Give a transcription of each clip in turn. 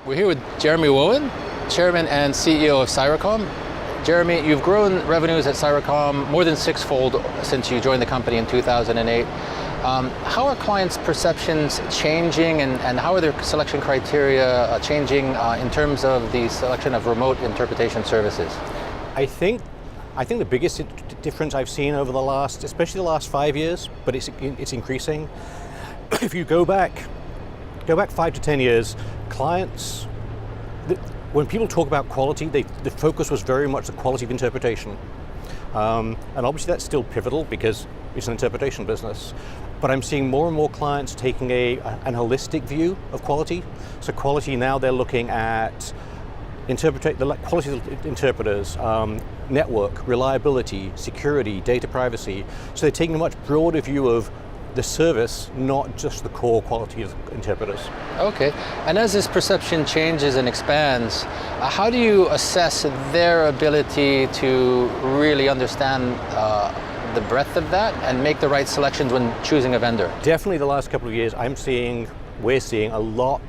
We're here with Jeremy Woan, Chairman and CEO of CyraCom. Jeremy, you've grown revenues at CyraCom more than sixfold since you joined the company in 2008. How are clients' perceptions changing, and how are their selection criteria changing in terms of the selection of remote interpretation services? I think the biggest difference I've seen over the last, especially the last 5 years, but it's increasing. If you go back 5 to 10 years, clients, when people talk about quality, the focus was very much the quality of interpretation. And obviously that's still pivotal because it's an interpretation business. But I'm seeing more and more clients taking an holistic view of quality. So quality now, they're looking at the quality of interpreters, network, reliability, security, data privacy. So they're taking a much broader view of the service, not just the core quality of interpreters. Okay, and as this perception changes and expands, how do you assess their ability to really understand the breadth of that and make the right selections when choosing a vendor? Definitely the last couple of years, we're seeing a lot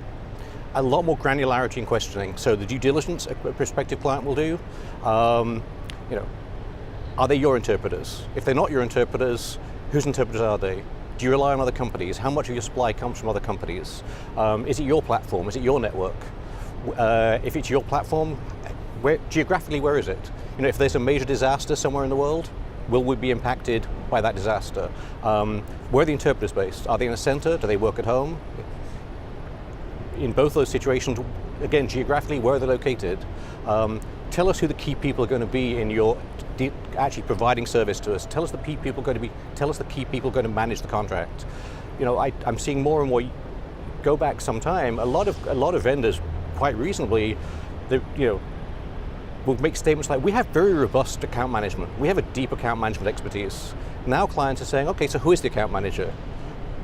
more granularity in questioning. So the due diligence a prospective client will do, are they your interpreters? If they're not your interpreters, whose interpreters are they? Do you rely on other companies? How much of your supply comes from other companies? Is it your platform? Is it your network? If it's your platform, geographically, where is it? If there's a major disaster somewhere in the world, will we be impacted by that disaster? Where are the interpreters based? Are they in a center? Do they work at home? In both those situations, again, geographically, where are they located? Tell us who the key people are going to be in your actually providing service to us. Tell us the key people going to manage the contract. I'm seeing more and more. Go back some time. A lot of vendors, quite reasonably, will make statements like, "We have very robust account management. We have a deep account management expertise." Now clients are saying, "Okay, so who is the account manager?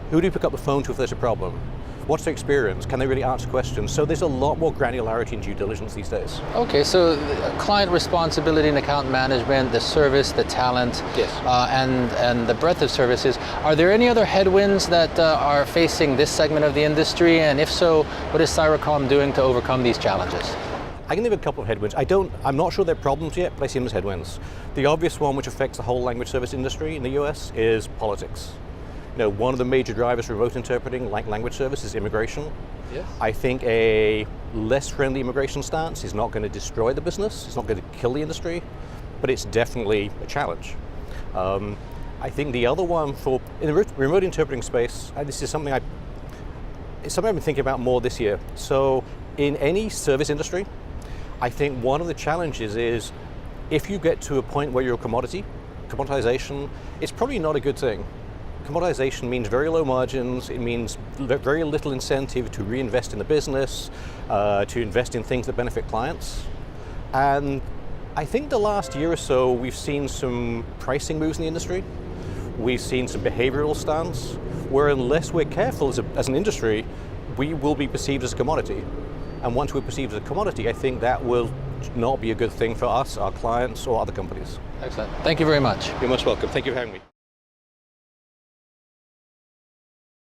Who do you pick up the phone to if there's a problem? What's their experience? Can they really answer questions?" So there's a lot more granularity in due diligence these days. Okay, so client responsibility and account management, the service, the talent, yes. and the breadth of services. Are there any other headwinds that are facing this segment of the industry? And if so, what is CyraCom doing to overcome these challenges? I can think of a couple of headwinds. I'm not sure they're problems yet, but I see them as headwinds. The obvious one, which affects the whole language service industry in the US, is politics. One of the major drivers for remote interpreting, like language service, is immigration. Yes. I think a less friendly immigration stance is not going to destroy the business, it's not going to kill the industry, but it's definitely a challenge. I think the other one in the remote interpreting space, this is something I've been thinking about more this year. So in any service industry, I think one of the challenges is if you get to a point where you're a commoditization, it's probably not a good thing. Commoditization means very low margins, it means very little incentive to reinvest in the business, to invest in things that benefit clients. And I think the last year or so, we've seen some pricing moves in the industry. We've seen some behavioral stance, where unless we're careful as an industry, we will be perceived as a commodity. And once we're perceived as a commodity, I think that will not be a good thing for us, our clients, or other companies. Excellent. Thank you very much. You're most welcome. Thank you for having me.